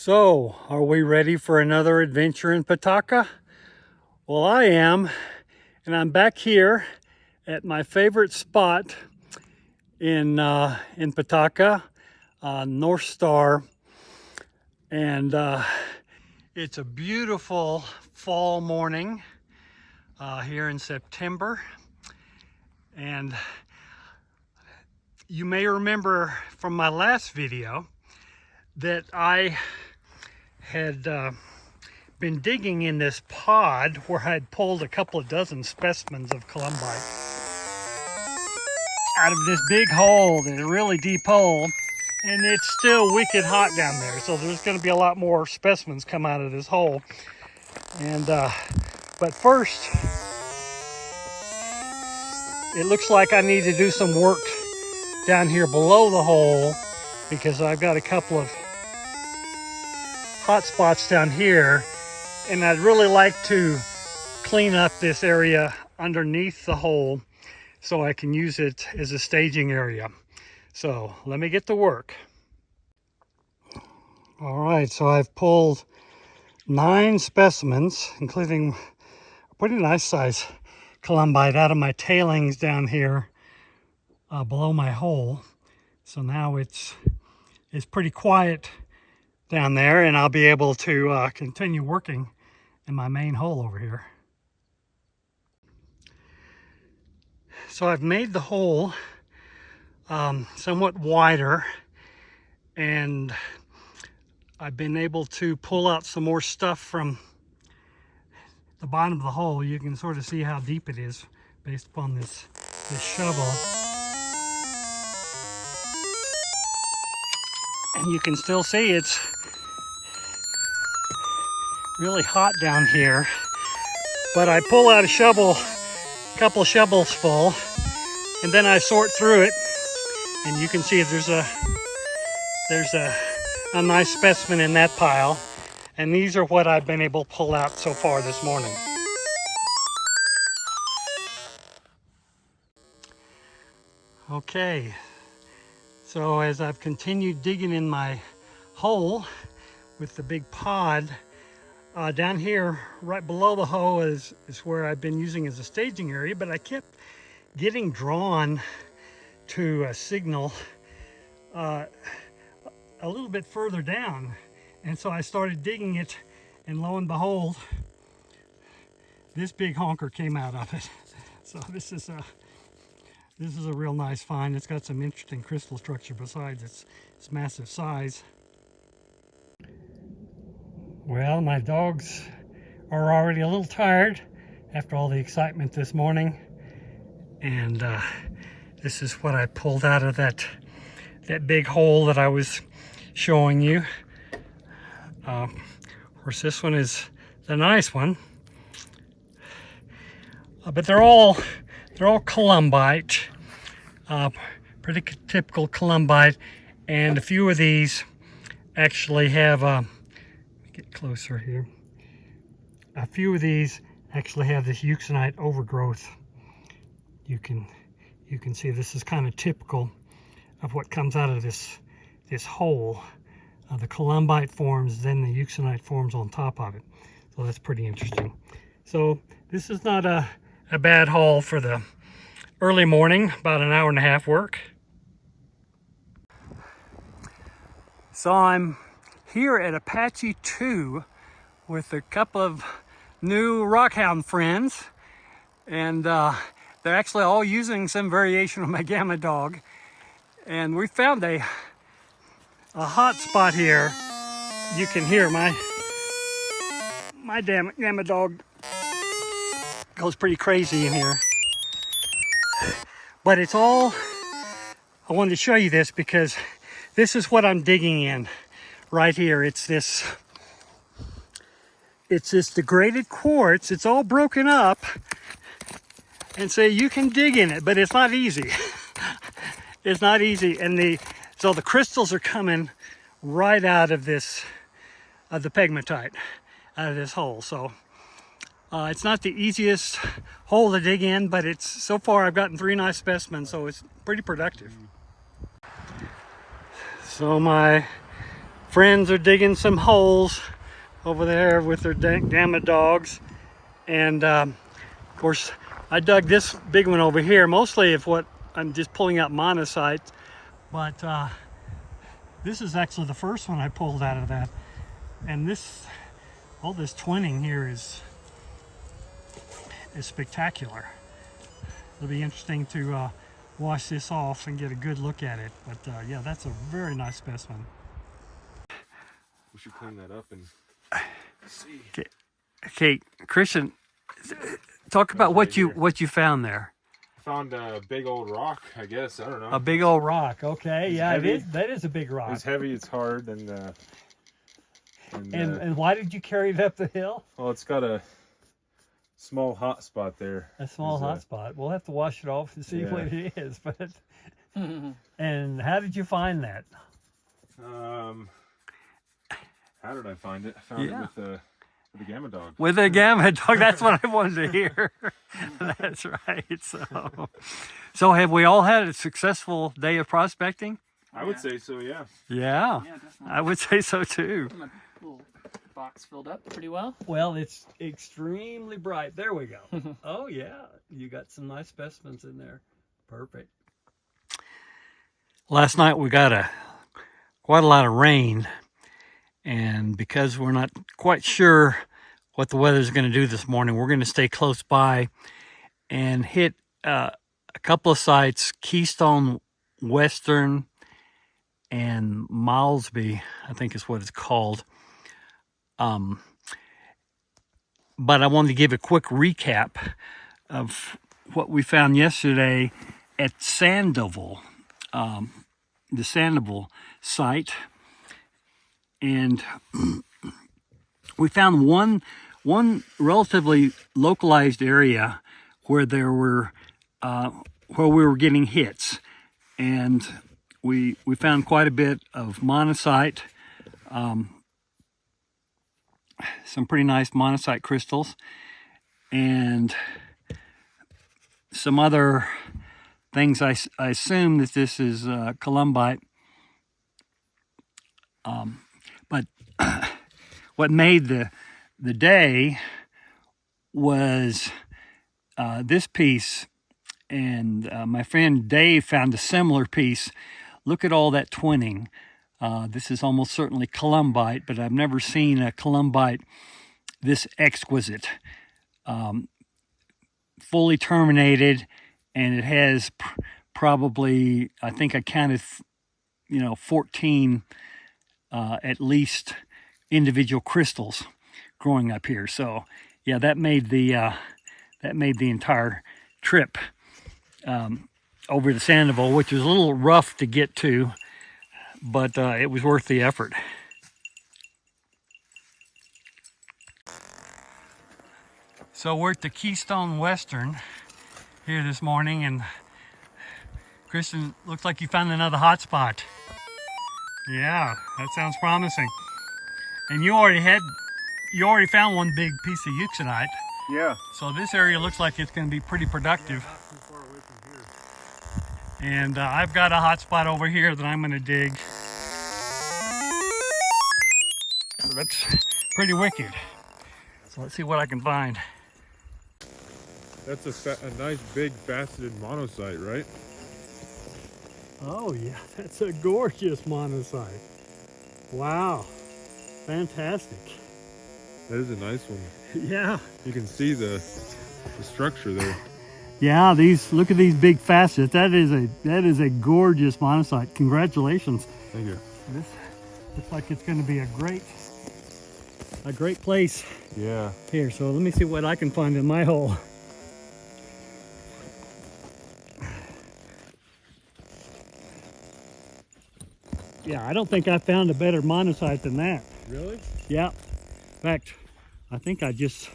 So, are we ready for another adventure in Petaca? Well, I am, and I'm back here at my favorite spot in Petaca, North Star, and it's a beautiful fall morning here in September, and you may remember from my last video that I had been digging in this pod where I'd pulled a couple of dozen specimens of columbite out of this big hole, this really deep hole, and it's still wicked hot down there, so there's going to be a lot more specimens come out of this hole. And but first, it looks like I need to do some work down here below the hole, because I've got a couple of hot spots down here, and I'd really like to clean up this area underneath the hole so I can use it as a staging area. So let me get to work. All right, so I've pulled 9 specimens, including a pretty nice size columbite, out of my tailings down here below my hole. So now it's pretty quiet down there, and I'll be able to continue working in my main hole over here. So I've made the hole somewhat wider, and I've been able to pull out some more stuff from the bottom of the hole. You can sort of see how deep it is based upon this shovel. And you can still see it's really hot down here, but I pull out a couple of shovels full, and then I sort through it, and you can see there's a nice specimen in that pile, and these are what I've been able to pull out so far this morning. Okay, so as I've continued digging in my hole with the big pod, down here right below the hole is where I've been using as a staging area, but I kept getting drawn to a signal a little bit further down, and so I started digging it, and lo and behold, this big honker came out of it. So this is a real nice find. It's got some interesting crystal structure besides its massive size. Well, my dogs are already a little tired after all the excitement this morning, and this is what I pulled out of that big hole that I was showing you. Of course, this one is the nice one, but they're all columbite, pretty typical columbite, and a few of these actually have get closer here. A few of these actually have this euxinite overgrowth. You can see this is kind of typical of what comes out of this hole. The columbite forms, then the euxinite forms on top of it. So that's pretty interesting. So this is not a bad haul for the early morning, about an hour and a half work. So I'm here at Apache 2 with a couple of new rockhound friends, and they're actually all using some variation of my gamma dog, and we found a hot spot here. You can hear my gamma dog goes pretty crazy in here, but it's all, I wanted to show you this because this is what I'm digging in right here. It's this degraded quartz. It's all broken up, and so you can dig in it, but it's not easy. It's not easy, and so the crystals are coming right out of this, of the pegmatite, out of this hole. So it's not the easiest hole to dig in, but it's, so far I've gotten 3 nice specimens, so it's pretty productive. So my friends are digging some holes over there with their gamma dogs. And of course, I dug this big one over here, mostly of what I'm just pulling out monocyte. But this is actually the first one I pulled out of that. And this, all this twinning here is spectacular. It'll be interesting to wash this off and get a good look at it. But yeah, that's a very nice specimen. We should clean that up and see. Okay, Christian, talk about what you found there. I found a big old rock, I guess. I don't know. A big old rock. Okay, It's yeah, heavy. it is. That is a big rock. It's heavy. It's hard, And why did you carry it up the hill? well, it's got a small hot spot there. A small hot spot. We'll have to wash it off and see Yeah. what it is. But and how did you find that? How did I find it? I found it with a gamma dog. With a gamma dog. That's what I wanted to hear. That's right. So have we all had a successful day of prospecting? I would say so, yeah. Yeah, definitely. I would say so too. My little box filled up pretty well. Well, it's extremely bright. There we go. Oh yeah, you got some nice specimens in there. Perfect. Last night we got quite a lot of rain, and because we're not quite sure what the weather is going to do this morning, we're going to stay close by and hit a couple of sites: Keystone Western and Milesby, I think is what it's called. But I wanted to give a quick recap of what we found yesterday at Sandoval, the Sandoval site. And we found one relatively localized area where there were where we were getting hits, and we found quite a bit of monocyte, some pretty nice monocyte crystals, and some other things. I assume that this is columbite, but what made the day was this piece, and my friend Dave found a similar piece. Look at all that twinning. This is almost certainly columbite, but I've never seen a columbite this exquisite. Fully terminated, and it has probably, I think I counted, 14 at least individual crystals growing up here. So yeah, that made the entire trip over to Sandoval, which was a little rough to get to, but it was worth the effort. So we're at the Keystone Western here this morning, and Kristen, looks like you found another hot spot. Yeah, that sounds promising. And you already found one big piece of euxenite. Yeah. So this area looks like it's going to be pretty productive. And I've got a hot spot over here that I'm going to dig. So that's pretty wicked. So let's see what I can find. That's a nice big faceted monocyte, right? Oh yeah, that's a gorgeous monocyte. Wow, fantastic. That is a nice one. Yeah. You can see the structure there. Yeah, look at these big facets. That is a gorgeous monocyte. Congratulations. Thank you. This looks like it's going to be a great place. Yeah. Here, so let me see what I can find in my hole. Yeah, I don't think I found a better monocyte than that. Really? Yeah. In fact, I think I just...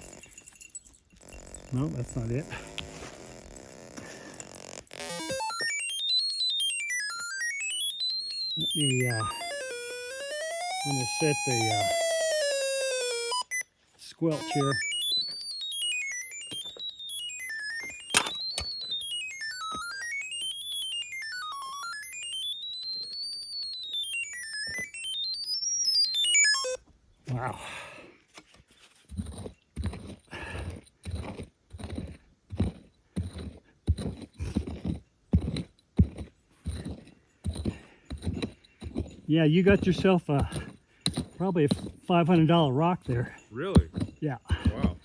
No, that's not it. Let me, I'm going to set the squelch here. Wow. Yeah, you got yourself probably a $500 rock there. Really? Yeah. Wow.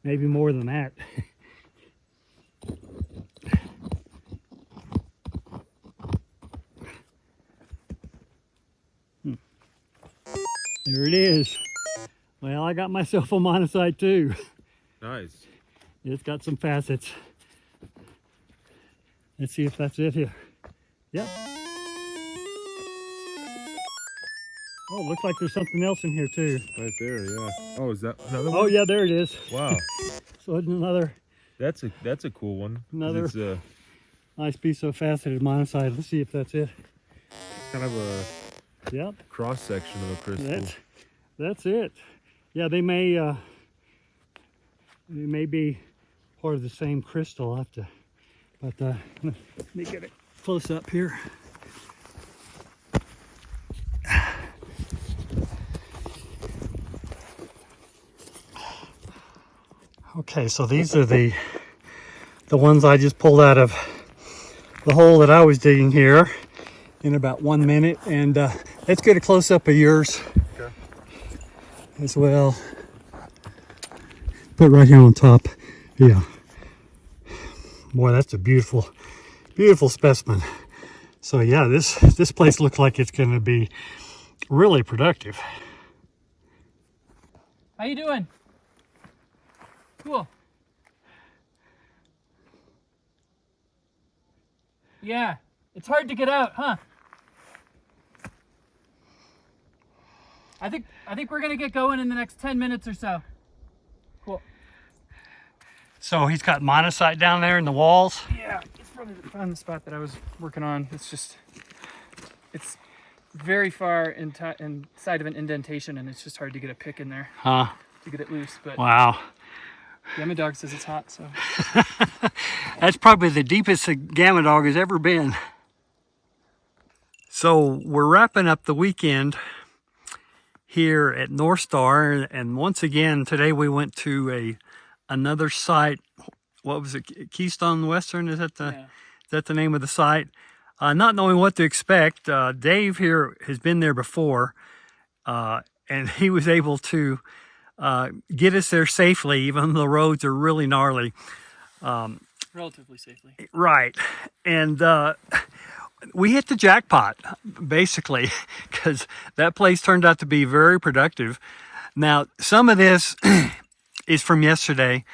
Maybe more than that. There it is. Well, I got myself a monocyte too. Nice. It's got some facets. Let's see if that's it here. Yep. Oh, looks like there's something else in here too. Right there, yeah. Oh, is that another one? Oh yeah, there it is. Wow. So it's another That's a cool one. 'Cause Another- It's nice piece of faceted monocyte. Let's see if that's it. kind of a Yep, cross section of a crystal. that's it. Yeah, they may be part of the same crystal. I'll have to, but let me get it close up here. Okay, so these are the ones I just pulled out of the hole that I was digging here in about 1 minute, and let's get a close-up of yours Okay. as well. Put it right here on top. Yeah. Boy, that's a beautiful, beautiful specimen. So yeah, this place looks like it's going to be really productive. How you doing? Cool. Yeah, it's hard to get out, huh? I think we're gonna get going in the next 10 minutes or so. Cool. So he's got monocyte down there in the walls. Yeah, it's probably found the spot that I was working on. It's very far inside of an indentation, and it's just hard to get a pick in there Huh. to get it loose. But Wow. yDogs says it's hot, so. That's probably the deepest a gamma dog has ever been. So we're wrapping up the weekend here at North Star, and once again today we went to another site. What was it? Keystone Western? Is that the name of the site? Not knowing what to expect, Dave here has been there before, and he was able to get us there safely, even though the roads are really gnarly. Relatively safely. Right. And we hit the jackpot, basically, because that place turned out to be very productive. Now, some of this is from yesterday,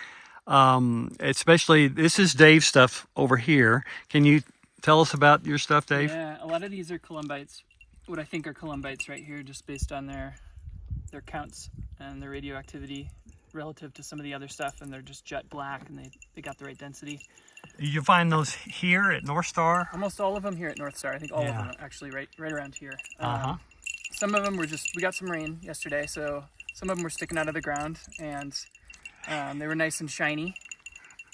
especially, this is Dave's stuff over here. Can you tell us about your stuff, Dave? Yeah, a lot of these are columbites, what I think are columbites right here, just based on their counts and their radioactivity relative to some of the other stuff, and they're just jet black, and they got the right density. You find those here at North Star? Almost all of them here at North Star. I think all of them are actually right around here. Some of them we got some rain yesterday, so some of them were sticking out of the ground, and they were nice and shiny,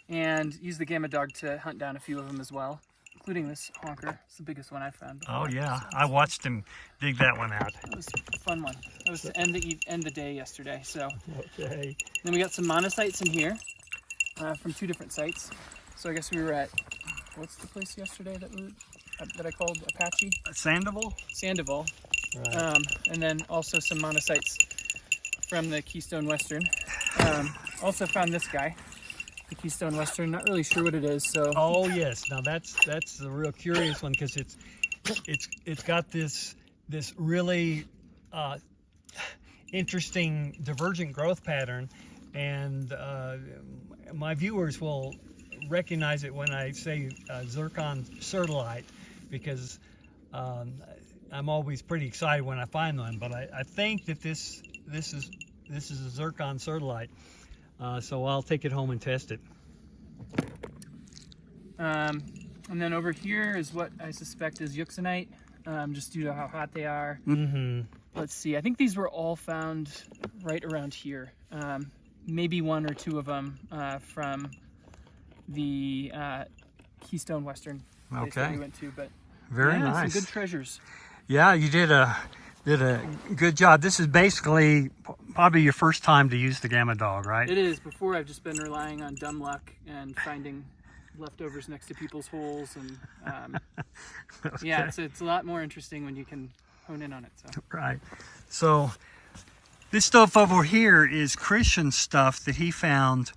and used the gamma dog to hunt down a few of them as well, including this honker. It's the biggest one I found before. Oh yeah, I watched him dig that one out. That was a fun one. That was to end the day yesterday. So Okay. then we got some monocytes in here from two different sites. So I guess we were at, what's the place yesterday that I called Apache? Sandoval? Sandoval. Right. And then also some monocytes from the Keystone Western. Also found this guy, the Keystone Western. Not really sure what it is. So. Oh yes, now that's the real curious one, because it's got this really interesting divergent growth pattern, and my viewers will recognize it when I say zircon cerulite, because I'm always pretty excited when I find one. But I think that this is a zircon cerulite, so I'll take it home and test it. And then over here is what I suspect is euxinite, just due to how hot they are. Mm-hmm. Let's see, I think these were all found right around here. Maybe one or two of them from the Keystone Western place that we went to, but Very Yeah, nice. some good treasures. Yeah, you did a good job. This is basically probably your first time to use the Gamma Dog, right? It is. Before, I've just been relying on dumb luck and finding leftovers next to people's holes, and yeah, it's a lot more interesting when you can hone in on it. So Right. So this stuff over here is Christian stuff that he found.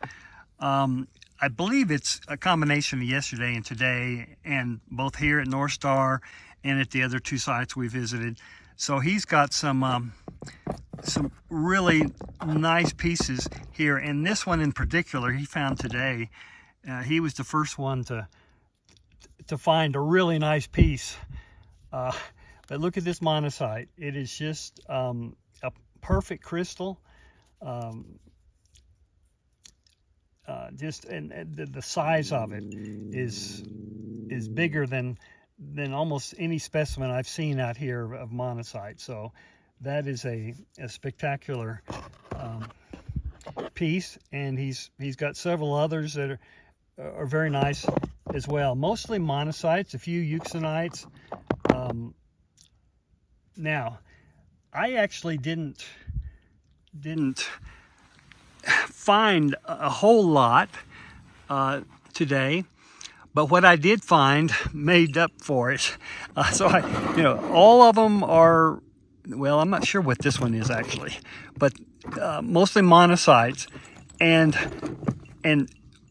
I believe it's a combination of yesterday and today, and both here at North Star and at the other two sites we visited. So he's got some really nice pieces here, and this one in particular he found today. He was the first one to find a really nice piece. But look at this monosite. It is just a perfect crystal. And the size of it is bigger than almost any specimen I've seen out here of monosite. So that is a spectacular piece, and he's got several others that are very nice as well. Mostly monosites, a few euxenites. Now, I actually didn't find a whole lot today, but what I did find made up for it. So all of them are, well, I'm not sure what this one is actually, but mostly monosites. And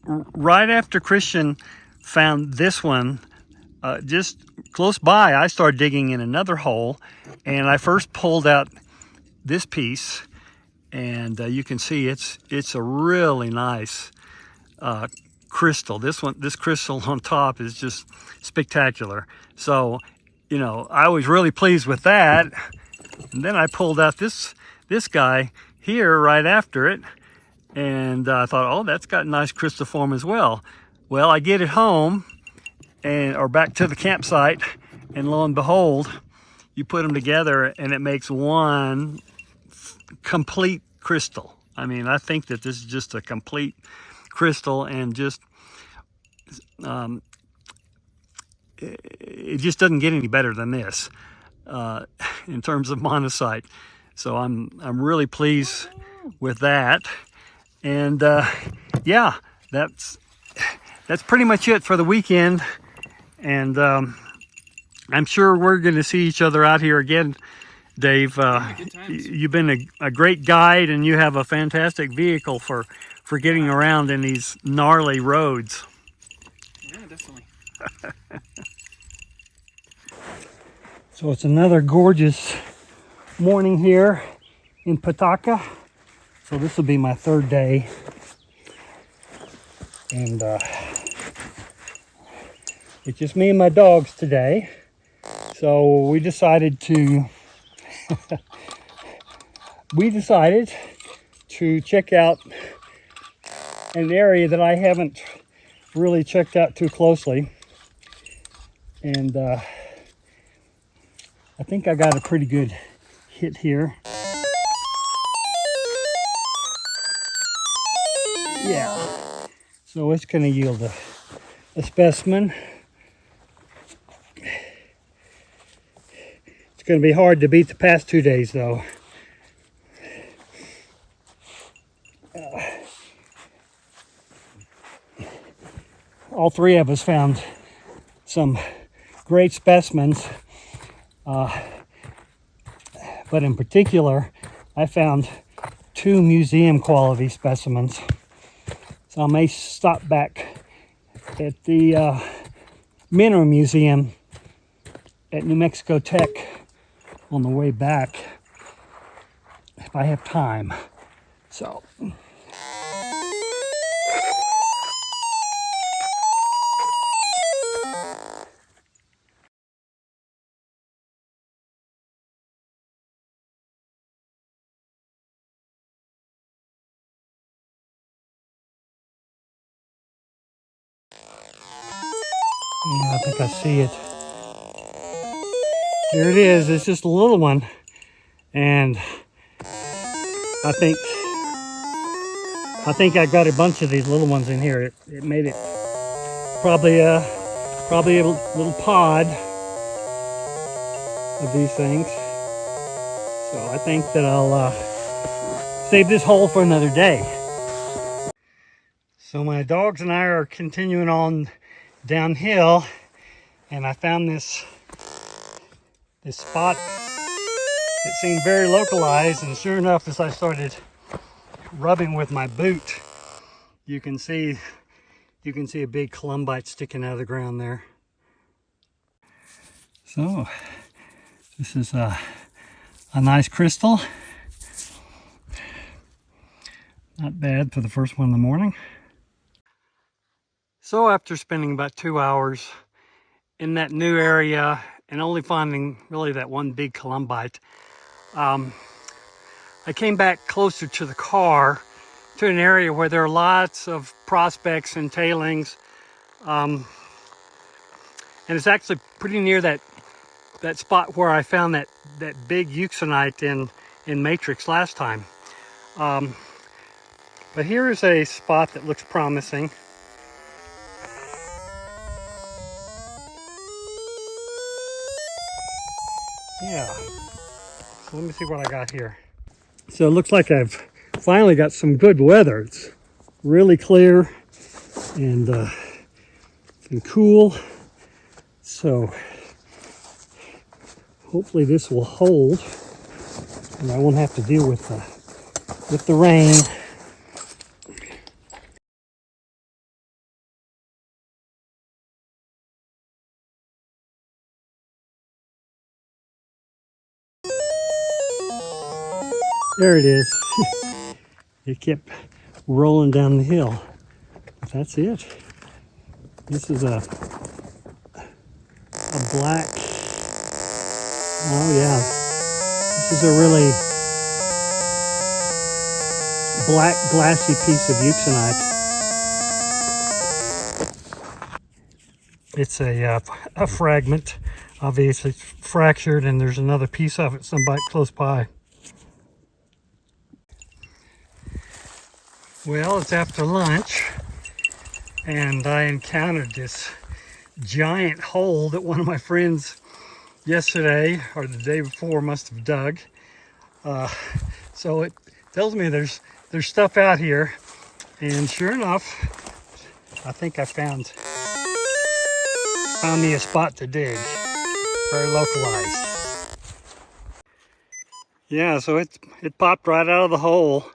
right after Christian found this one, just close by, I started digging in another hole, and I first pulled out this piece, and you can see it's a really nice crystal. This crystal on top is just spectacular. So, I was really pleased with that. And then I pulled out this guy here right after it, and I thought, oh, that's got nice crystal form as well. Well, I get it home or back to the campsite, and lo and behold, you put them together and it makes one complete crystal. I mean, I think that this is just a complete crystal, and just it just doesn't get any better than this in terms of monosite. So I'm really pleased with that. And yeah, that's pretty much it for the weekend. And I'm sure we're going to see each other out here again, Dave. You've been a great guide, and you have a fantastic vehicle for getting around in these gnarly roads. yeah, definitely. So it's another gorgeous morning here in Petaca. So this will be my third day, and it's just me and my dogs today. So we decided to check out an area that I haven't really checked out too closely, and I think I got a pretty good hit here. Yeah, so it's going to yield a specimen. It's going to be hard to beat the past 2 days, though. All three of us found some great specimens, but in particular, I found 2 museum quality specimens. So I may stop back at the Mineral Museum at New Mexico Tech on the way back if I have time. So yeah, I think I see it. Here it is. It's just a little one, and I think I got a bunch of these little ones in here. It made it probably a little pod, of these things. So I think that I'll save this hole for another day. So my dogs and I are continuing on downhill, and I found this spot that seemed very localized, and sure enough, as I started rubbing with my boot, you can see a big columbite sticking out of the ground there. So this is a nice crystal. Not bad for the first one in the morning. So after spending about 2 hours in that new area and only finding really that one big columbite, I came back closer to the car to an area where there are lots of prospects and tailings. And it's actually pretty near that spot where I found that big euxenite in Matrix last time. But here is a spot that looks promising. Yeah, so let me see what I got here. So it looks like I've finally got some good weather. It's really clear and cool. So hopefully this will hold and I won't have to deal with the rain. There it is. It kept rolling down the hill. But that's it. This is a black, oh yeah, this is a really black glassy piece of euxenite. It's a fragment. Obviously it's fractured and there's another piece of it somewhere close by. Well, it's after lunch and I encountered this giant hole that one of my friends yesterday or the day before must have dug. So it tells me there's stuff out here, and sure enough, I think I found me a spot to dig. Very localized. Yeah, so it popped right out of the hole.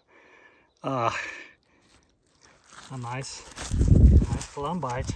A nice columbite.